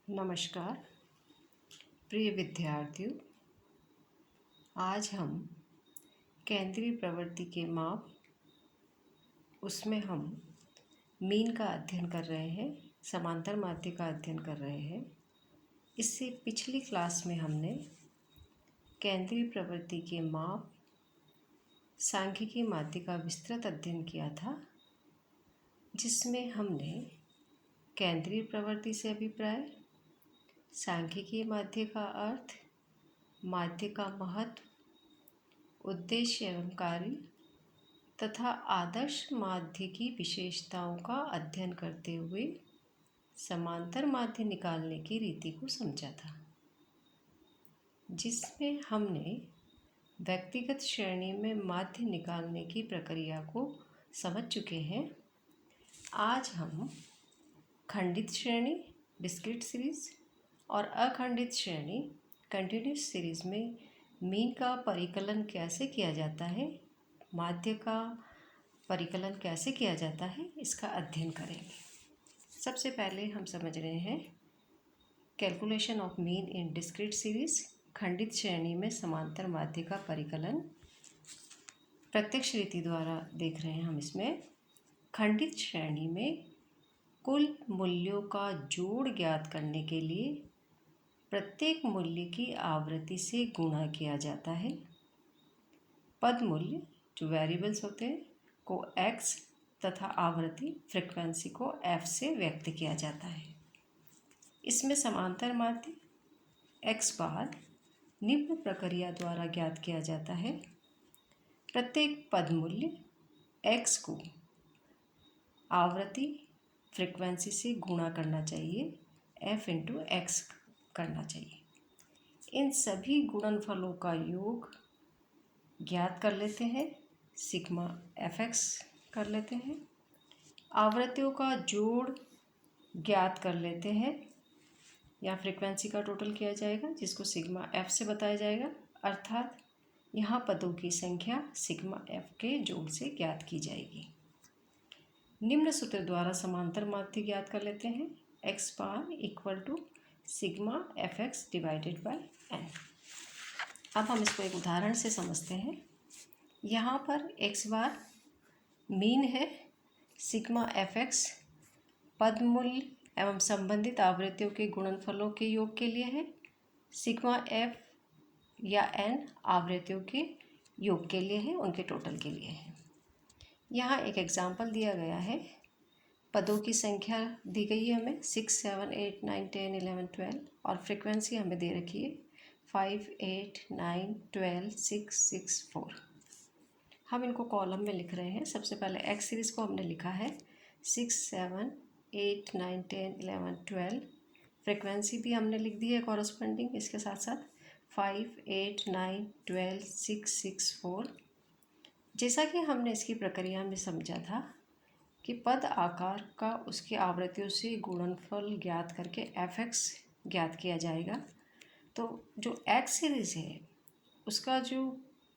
नमस्कार प्रिय विद्यार्थियों। आज हम केंद्रीय प्रवृत्ति के माप उसमें हम मीन का अध्ययन कर रहे हैं, समांतर माध्य का अध्ययन कर रहे हैं। इससे पिछली क्लास में हमने केंद्रीय प्रवृत्ति के माप सांख्यिकी माध्य का विस्तृत अध्ययन किया था, जिसमें हमने केंद्रीय प्रवृत्ति से अभिप्राय, सांख्यिकीय माध्य का अर्थ, माध्य का महत्व, उद्देश्य एवं कार्य तथा आदर्श माध्य की विशेषताओं का अध्ययन करते हुए समांतर माध्य निकालने की रीति को समझा था, जिसमें हमने व्यक्तिगत श्रेणी में माध्य निकालने की प्रक्रिया को समझ चुके हैं। आज हम खंडित श्रेणी डिस्क्रीट सीरीज और अखंडित श्रेणी कंटिन्यूस सीरीज में मीन का परिकलन कैसे किया जाता है, माध्य का परिकलन कैसे किया जाता है, इसका अध्ययन करेंगे। सबसे पहले हम समझ रहे हैं calculation of mean in discrete series. खंडित श्रेणी में समांतर माध्य का परिकलन प्रत्यक्ष रीति द्वारा देख रहे हैं हम। इसमें खंडित श्रेणी में कुल मूल्यों का जोड़ ज्ञात करने के लिए प्रत्येक मूल्य की आवृत्ति से गुणा किया जाता है। पद मूल्य जो वेरिएबल्स होते हैं को x तथा आवृत्ति फ्रीक्वेंसी को f से व्यक्त किया जाता है। इसमें समांतर माध्य x बार निम्न प्रक्रिया द्वारा ज्ञात किया जाता है। प्रत्येक पद मूल्य x को आवृत्ति फ्रीक्वेंसी से गुणा करना चाहिए, f इंटू x करना चाहिए। इन सभी गुणनफलों का योग ज्ञात कर लेते हैं, सिग्मा fx कर लेते हैं। आवृत्तियों का जोड़ ज्ञात कर लेते हैं या फ्रीक्वेंसी का टोटल किया जाएगा, जिसको सिग्मा f से बताया जाएगा। अर्थात यहाँ पदों की संख्या सिग्मा f के जोड़ से ज्ञात की जाएगी। निम्न सूत्र द्वारा समांतर माध्य ज्ञात कर लेते हैं, x bar equal to sigma fx divided by n। अब हम इसको एक उदाहरण से समझते हैं। यहाँ पर x बार मीन है, सिग्मा fx पद मूल्य एवं संबंधित आवृत्तियों के गुणनफलों के योग के लिए है, सिग्मा f या n आवृत्तियों के योग के लिए है, उनके टोटल के लिए है। यहाँ एक एग्जाम्पल दिया गया है। पदों की संख्या दी गई है हमें 6, 7, 8, 9, 10, 11, 12 और फ्रीक्वेंसी हमें दे रखी है 5, 8, 9, 12, 6, 6, 4। हम इनको कॉलम में लिख रहे हैं। सबसे पहले एक्स सीरीज़ को हमने लिखा है 6, 7, 8, 9, 10, 11, 12। फ्रीक्वेंसी भी हमने लिख दी है कॉरस्पॉन्डिंग इसके साथ साथ 5, 8, 9, 12, 6, 6, 4। जैसा कि हमने इसकी प्रक्रिया में समझा था कि पद आकार का उसकी आवृत्तियों से गुणनफल ज्ञात करके fx ज्ञात किया जाएगा। तो जो x सीरीज़ है उसका जो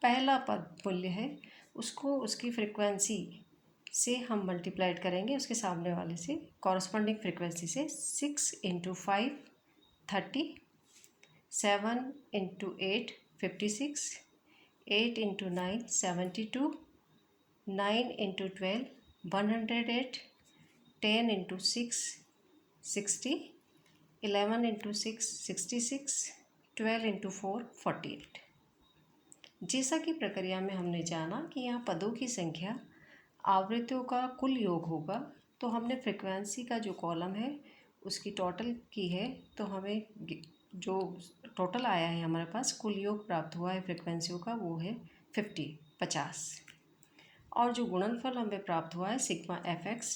पहला पद मूल्य है उसको उसकी फ्रीक्वेंसी से हम मल्टीप्लाइड करेंगे, उसके सामने वाले से कॉरस्पॉन्डिंग फ्रीक्वेंसी से। 6 into 5 30, 7 into 8 56, 8 into 9 72, 9 into 12 108, 10 into 6 60, 11 into 6 66, 12 into 4 48। जैसा कि प्रक्रिया में हमने जाना कि यहाँ पदों की संख्या आवृत्तियों का कुल योग होगा, तो हमने फ्रीक्वेंसी का जो कॉलम है उसकी टोटल की है, तो हमें जो टोटल आया है हमारे पास कुल योग प्राप्त हुआ है फ्रीक्वेंसियों का, वो है 50। और जो गुणनफल हमें प्राप्त हुआ है सिग्मा fx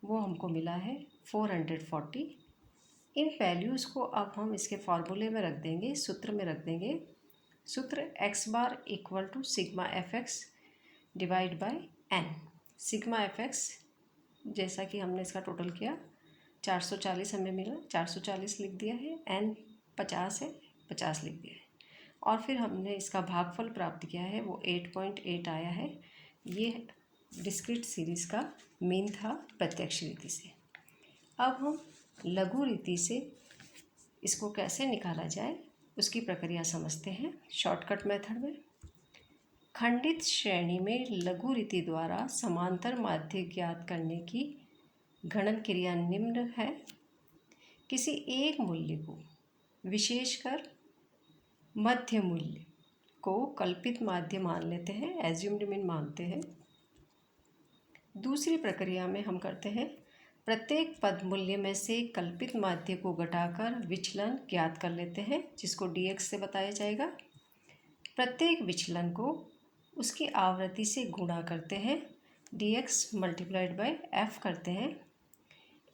वो हमको मिला है 440। इन वैल्यूज़ को अब हम इसके फार्मूले में रख देंगे, सूत्र में रख देंगे। सूत्र x bar equal to sigma fx divide by n। Sigma fx जैसा कि हमने इसका टोटल किया 440 हमें मिला, 440 लिख दिया है। n 50 है, 50 लिख दिया है। और फिर हमने इसका भागफल प्राप्त किया है, वो 8.8 आया है। ये डिस्क्रीट सीरीज़ का मीन था प्रत्यक्ष रीति से। अब हम लघु रीति से इसको कैसे निकाला जाए उसकी प्रक्रिया समझते हैं शॉर्टकट मेथड में। खंडित श्रेणी में लघु रीति द्वारा समांतर माध्य ज्ञात करने की गणन क्रिया निम्न है। किसी एक मूल्य को, विशेषकर मध्य मूल्य को कल्पित माध्य मान लेते हैं, एज्यूम्ड मीन मानते हैं। दूसरी प्रक्रिया में हम करते हैं प्रत्येक पद मूल्य में से कल्पित माध्य को घटाकर विचलन ज्ञात कर लेते हैं, जिसको dx से बताया जाएगा। प्रत्येक विचलन को उसकी आवृत्ति से गुणा करते हैं, dx मल्टीप्लाइड बाय f करते हैं।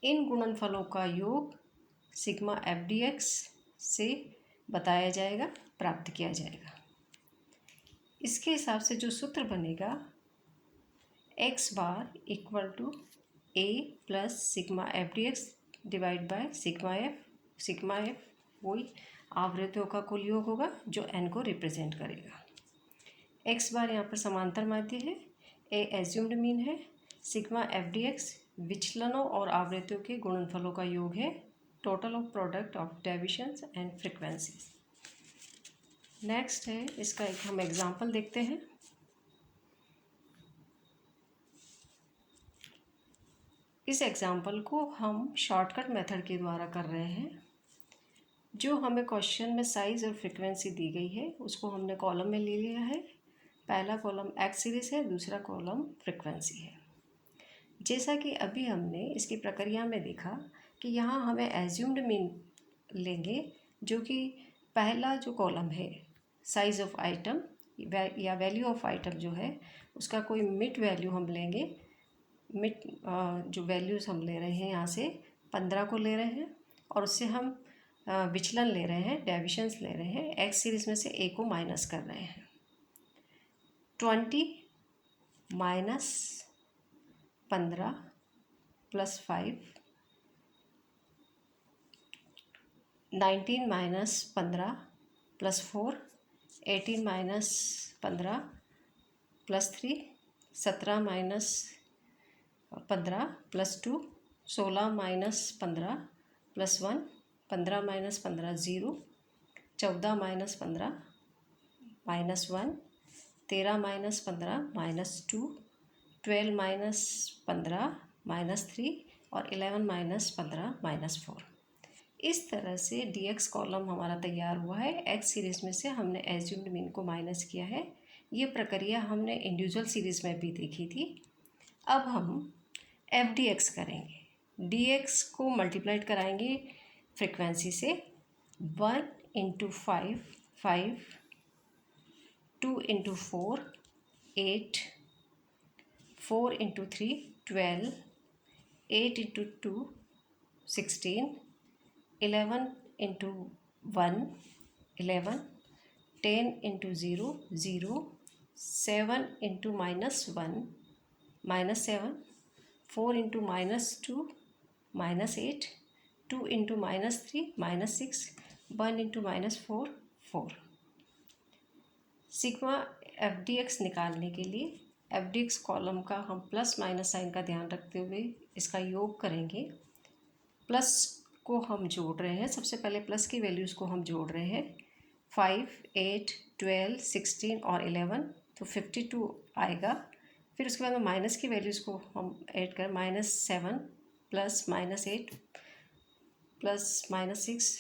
इन गुणनफलों का योग सिग्मा एफ डी एक्स से बताया जाएगा, प्राप्त किया जाएगा। इसके हिसाब से जो सूत्र बनेगा x bar equal to a plus sigma F D x divide by sigma f वही आवृत्तियों का कुल योग होगा जो n को रिप्रेजेंट करेगा। x बार यहाँ पर समांतर माध्य है, a एज्यूम्ड मीन है, सिग्मा एफ डी एक्स विचलनों और आवृत्तियों के गुणनफलों का योग है, total of product of deviations and frequencies. Next है इसका एक हम एग्जांपल देखते हैं। इस एग्जांपल को हम शॉर्टकट मेथड के द्वारा कर रहे हैं। जो हमें क्वेश्चन में साइज और फ्रीक्वेंसी दी गई है उसको हमने कॉलम में ले लिया है। पहला कॉलम एक्स सीरीज है, दूसरा कॉलम फ्रीक्वेंसी है। जैसा कि अभी हमने इसकी प्रक्रिया में देखा कि यहाँ हमें एज्यूम्ड मीन लेंगे, जो कि पहला जो कॉलम है साइज ऑफ आइटम या वैल्यू ऑफ आइटम जो है उसका कोई मिड वैल्यू हम लेंगे। मिड जो वैल्यूज़ हम ले रहे हैं यहाँ से 15 को ले रहे हैं और उससे हम विचलन ले रहे हैं, डेविएशंस ले रहे हैं। एक्स सीरीज़ में से ए को माइनस कर रहे हैं। 20 minus 15 plus 5, 19 minus 15 plus 4, 18 minus 15 plus 3, 17 minus 15 plus 2, 16 minus 15 plus 1, 15 minus 15 0, 14 minus 15 minus 1, 13 minus 15 minus 2, 12 minus 15 minus 3 और 11 माइनस 15 माइनस 4। इस तरह से dx कॉलम हमारा तैयार हुआ है। एक्स सीरीज़ में से हमने एज्यूम्ड मीन को माइनस किया है। ये प्रक्रिया हमने इंडिविजुअल सीरीज़ में भी देखी थी। अब हम एफ डी एक्स करेंगे। dx को मल्टीप्लाइड कराएंगे फ्रीक्वेंसी से। 1 into 5 5, 2 into 4 8, 4 into 3 12, 8 into 2 16, 11 into 1 11, 10 into 0 0, 7 into minus 1 minus 7, 4 into minus 2 minus 8, 2 into minus 3 minus 6, 1 into minus 4 4। Sigma F D x निकालने के लिए एफ डी एक्स कॉलम का हम plus minus sign का ध्यान रखते हुए इसका योग करेंगे। प्लस को हम जोड़ रहे हैं, सबसे पहले प्लस की वैल्यूज़ को हम जोड़ रहे हैं। 5 8 12 16 और 11 तो 52 आएगा। फिर उसके बाद में माइनस की वैल्यूज़ को हम ऐड करें। -7 प्लस -8 प्लस -6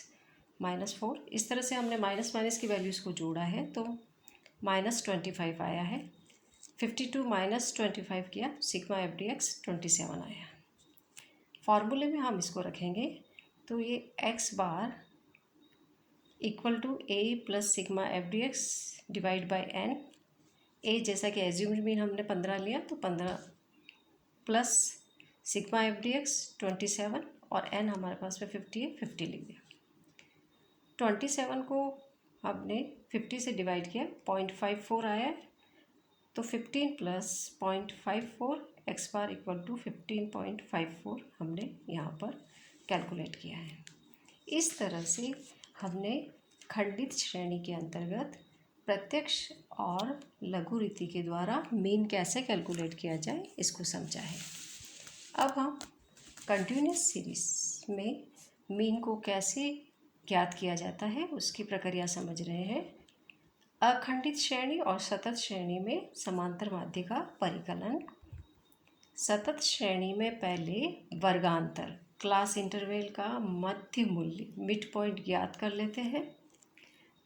-4। इस तरह से हमने माइनस माइनस की वैल्यूज़ को जोड़ा है तो -25 आया है। 52 माइनस 25 किया, सिग्मा एफ डी एक्स 27 आया। फॉर्मूले में हम इसको रखेंगे तो ये x bar equal to a plus sigma F D x divide by n। a जैसा कि एज्यूम्ड मीन हमने 15 लिया तो 15 plus sigma F D x 27 और n हमारे पास में 50 है, 50 लिख दिया। 27 को हमने 50 से डिवाइड किया, 0.54 आया तो 15 plus 0.54 x bar equal to 15.54 हमने यहाँ पर कैलकुलेट किया है। इस तरह से हमने खंडित श्रेणी के अंतर्गत प्रत्यक्ष और लघु रीति के द्वारा मीन कैसे कैलकुलेट किया जाए इसको समझा है। अब हम कंटिन्यूस सीरीज में मीन को कैसे ज्ञात किया जाता है, उसकी प्रक्रिया समझ रहे हैं। अखंडित श्रेणी और सतत श्रेणी में समांतर माध्य का परिकलन। सतत श्रेणी में पहले वर्गांतर क्लास इंटरवल का मध्य मूल्य मिड पॉइंट ज्ञात कर लेते हैं।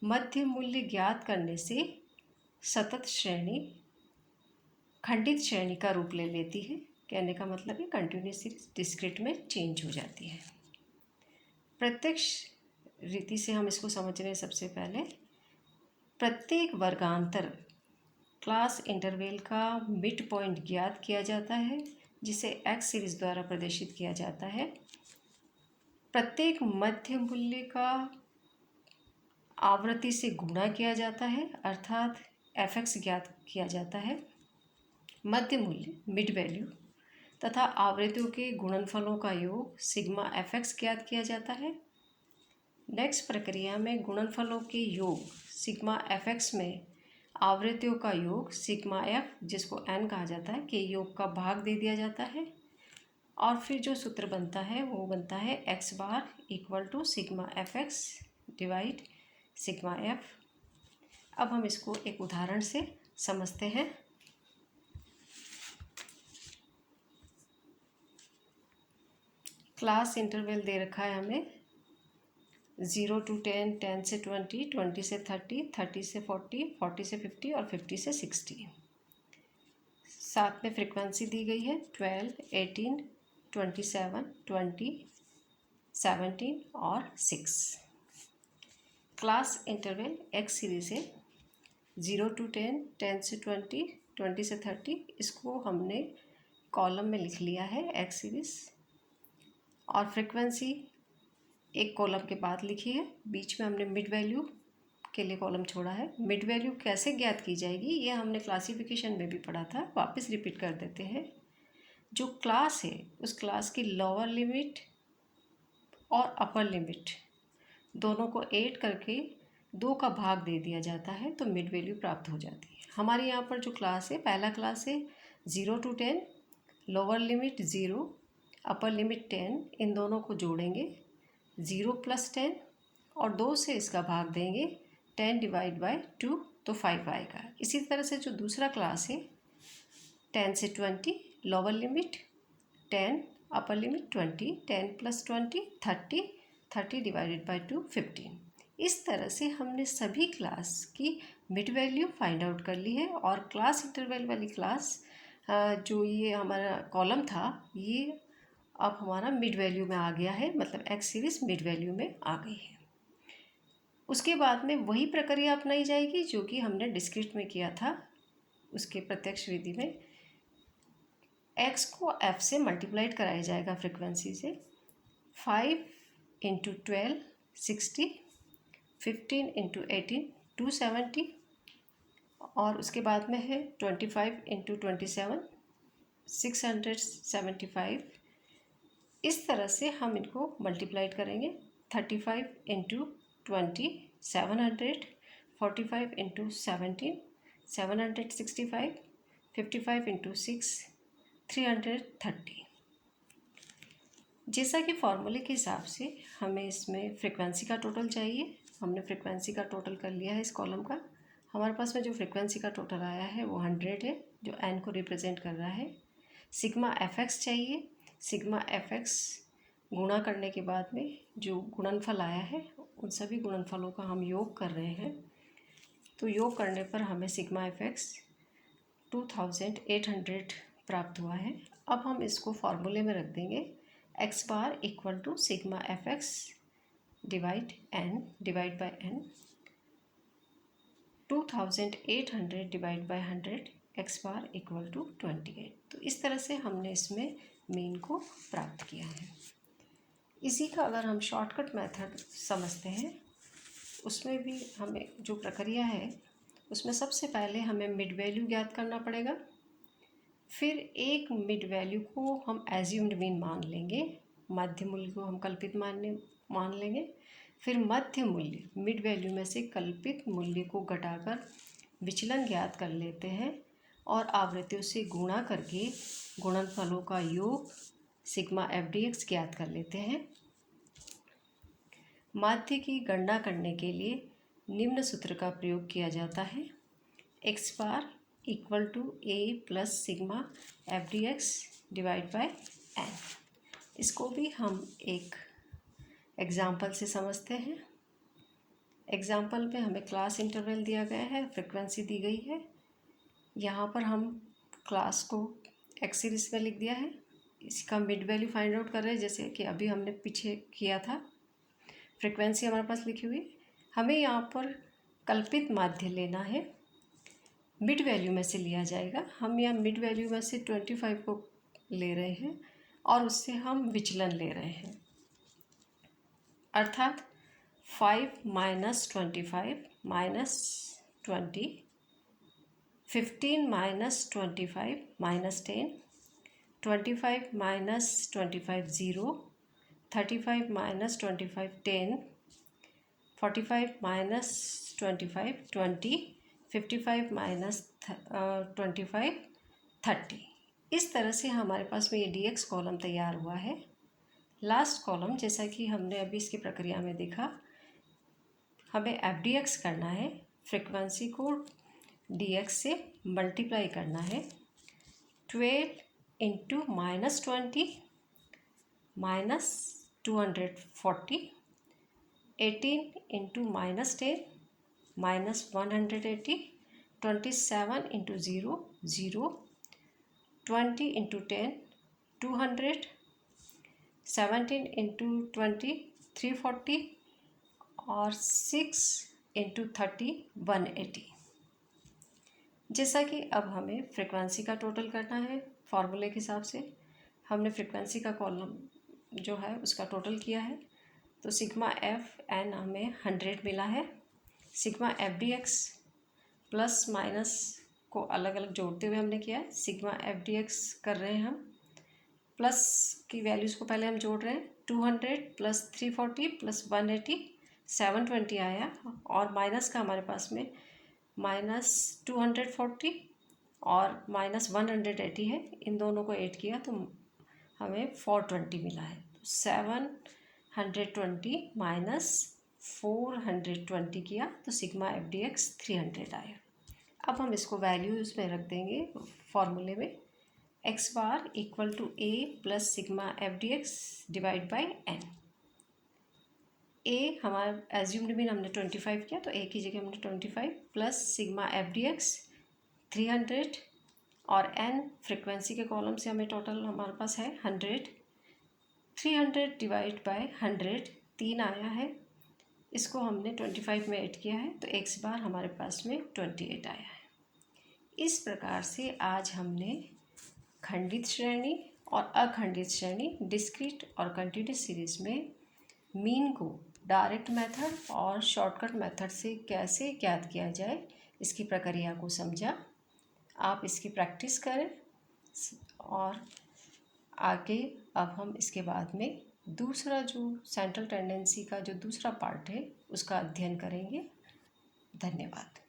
मध्य मूल्य ज्ञात करने से सतत श्रेणी खंडित श्रेणी का रूप ले लेती है। कहने का मतलब है कंटिन्यूस सीरीज डिस्क्रीट में चेंज हो जाती है। प्रत्यक्ष रीति से हम इसको समझ रहे हैं। सबसे पहले प्रत्येक वर्गांतर क्लास इंटरवल का मिड पॉइंट ज्ञात किया जाता है, जिसे एक्स सीरीज द्वारा प्रदर्शित किया जाता है। प्रत्येक मध्य मूल्य का आवृत्ति से गुणा किया जाता है, अर्थात एफ एक्स ज्ञात किया जाता है। मध्य मूल्य मिड वैल्यू तथा आवृत्तियों के गुणनफलों का योग सिग्मा एफ एक्स ज्ञात किया जाता है। नेक्स्ट प्रक्रिया में गुणनफलों के योग सिग्मा एफ एक्स में आवृत्तियों का योग सिग्मा एफ, जिसको एन कहा जाता है, के योग का भाग दे दिया जाता है। और फिर जो सूत्र बनता है वो बनता है x bar equal to sigma f x divide sigma f. अब हम इसको एक उदाहरण से समझते हैं। क्लास इंटरवल दे रखा है हमें 0 to 10, 10 से 20, 20 से 30, 30 से 40, 40 से 50 और 50 से 60। साथ में फ्रीक्वेंसी दी गई है 12, 18, 27, 20, 17 और 6। क्लास इंटरवल एक्स सीरीज है 0 to 10, 10 से 20, 20 से 30। इसको हमने कॉलम में लिख लिया है एक्स सीरीज, और फ्रीक्वेंसी एक कॉलम के बाद लिखी है। बीच में हमने मिड वैल्यू के लिए कॉलम छोड़ा है। मिड वैल्यू कैसे ज्ञात की जाएगी ये हमने क्लासिफिकेशन में भी पढ़ा था, वापस रिपीट कर देते हैं। जो क्लास है उस क्लास की लोअर लिमिट और अपर लिमिट दोनों को ऐड करके 2 का भाग दे दिया जाता है, तो मिड वैल्यू प्राप्त हो जाती है। हमारे यहाँ पर जो क्लास है, पहला क्लास है 0 to 10, lower limit 0, upper limit 10, इन दोनों को जोड़ेंगे 0 + 10 और 2 से इसका भाग देंगे 10 डिवाइड बाय 2, तो 5 आएगा। इसी तरह से जो दूसरा क्लास है 10 से 20, lower limit 10, upper limit 20, 10 + 20 30, 30 divided by 2 15। इस तरह से हमने सभी क्लास की मिड वैल्यू फाइंड आउट कर ली है। और क्लास इंटरवल वाली क्लास जो ये हमारा कॉलम था, ये अब हमारा मिड वैल्यू में आ गया है, मतलब एक्स सीरीज मिड वैल्यू में आ गई है। उसके बाद में वही प्रक्रिया अपनाई जाएगी जो कि हमने डिस्क्रीट में किया था। उसके प्रत्यक्ष विधि में एक्स को एफ से मल्टीप्लाइड कराया जाएगा फ्रीक्वेंसी से। 5 × 12 60, 15 × 18 270, और उसके बाद में है 25 × 27 675। इस तरह से हम इनको मल्टीप्लाइड करेंगे। 35 × 20 700, 45 × 17 765, 55 × 6 330। जैसा कि फॉर्मूले के हिसाब से हमें इसमें फ्रीक्वेंसी का टोटल चाहिए। हमने फ्रीक्वेंसी का टोटल कर लिया है इस कॉलम का। हमारे पास में जो फ्रीक्वेंसी का टोटल आया है वो 100 है, जो एन को रिप्रेजेंट कर रहा है। सिग्मा एफ एक्स चाहिए। सिग्मा एफ एक्स गुणा करने के बाद में जो गुणनफल आया है उन सभी गुणनफलों का हम योग कर रहे हैं। तो योग करने पर हमें सिग्मा एफ एक्स 2800 प्राप्त हुआ है। अब हम इसको फॉर्मूले में रख देंगे। X bar equal to sigma f x divide by n. 2800 divide by 100, x bar equal to 28। तो इस तरह से हमने इसमें मीन को प्राप्त किया है। इसी का अगर हम शॉर्टकट मेथड समझते हैं, उसमें भी हमें जो प्रक्रिया है उसमें सबसे पहले हमें मिड वैल्यू ज्ञात करना पड़ेगा। फिर एक मिड वैल्यू को हम एज्यूम्ड मीन मान लेंगे, मध्य मूल्य को हम कल्पित मान लेंगे। फिर मध्य मूल्य मिड वैल्यू में से कल्पित मूल्य को घटाकर विचलन ज्ञात कर लेते हैं और आवृत्तियों से गुणा करके गुणनफलों का योग सिग्मा एफ डी एक्स ज्ञात कर लेते हैं। माध्य की गणना करने के लिए निम्न सूत्र का प्रयोग किया जाता है। X bar equal to A plus sigma F D x divide by n. इसको भी हम एक एग्जाम्पल से समझते हैं। एग्जाम्पल में हमें क्लास इंटरवल दिया गया है, फ्रिक्वेंसी दी गई है। यहाँ पर हम क्लास को एक्स सीरीज में लिख दिया है। इसका मिड वैल्यू फाइंड आउट कर रहे हैं, जैसे कि अभी हमने पीछे किया था। फ्रिक्वेंसी हमारे पास लिखी हुई। हमें यहाँ पर कल्पित माध्य लेना है, मिड वैल्यू में से लिया जाएगा। हम यहाँ मिड वैल्यू में से 25 को ले रहे हैं और उससे हम विचलन ले रहे हैं, अर्थात 5 minus 25 minus 20, 15 minus 25 minus 10, 25 minus 25 0, 35 minus 25 10, 45 minus 25 20, 55 minus 25 30। इस तरह से हमारे पास में ये डी एक्स कॉलम तैयार हुआ है। लास्ट कॉलम, जैसा कि हमने अभी इसकी प्रक्रिया में देखा, हमें एफ डी एक्स करना है, फ्रिक्वेंसी को डी एक्स से मल्टीप्लाई करना है। 12 into minus 20 minus 240, 18 into minus 10 minus 180, 27 into 0 0, 20 into 10 200, 17 into 20 340 और 6 इंटू 30 180। जैसा कि अब हमें फ्रिक्वेंसी का टोटल करना है, फार्मूले के हिसाब से हमने फ्रिक्वेंसी का कॉलम जो है उसका टोटल किया है। तो सिग्मा एफ एन हमें 100 मिला है। Sigma F D x plus minus को अलग अलग जोड़ते हुए हमने किया है। सिग्मा एफ डी एक्स कर रहे हैं हम, प्लस की वैल्यूज़ को पहले हम जोड़ रहे हैं। 200 प्लस 340 प्लस 180 720 आया, और माइनस का हमारे पास में माइनस 240 और माइनस 180 है। इन दोनों को ऐड किया तो हमें 420 मिला है। तो 720 माइनस 420 किया तो सिग्मा एफ डी एक्स 300 आया। अब हम इसको वैल्यूज़ में रख देंगे फॉर्मूले में। X bar equal to A plus sigma F D x divide by N. A हमारा एज्यूम्ड मीन हमने 25 किया, तो ए की जगह हमने 25 plus sigma F D x 300 और एन फ्रिक्वेंसी के कॉलम से हमें टोटल हमारे पास है 100। 300 डिवाइड बाय 100 3 आया है, इसको हमने 25 में ऐड किया है तो एक्स बार हमारे पास में 28 आया है। इस प्रकार से आज हमने खंडित श्रेणी और अखंडित श्रेणी, डिस्क्रीट और कंटिन्यूस सीरीज में मीन को डायरेक्ट मेथड और शॉर्टकट मेथड से कैसे ज्ञात किया जाए इसकी प्रक्रिया को समझा। आप इसकी प्रैक्टिस करें और आगे अब हम इसके बाद में दूसरा जो सेंट्रल टेंडेंसी का जो दूसरा पार्ट है उसका अध्ययन करेंगे। धन्यवाद।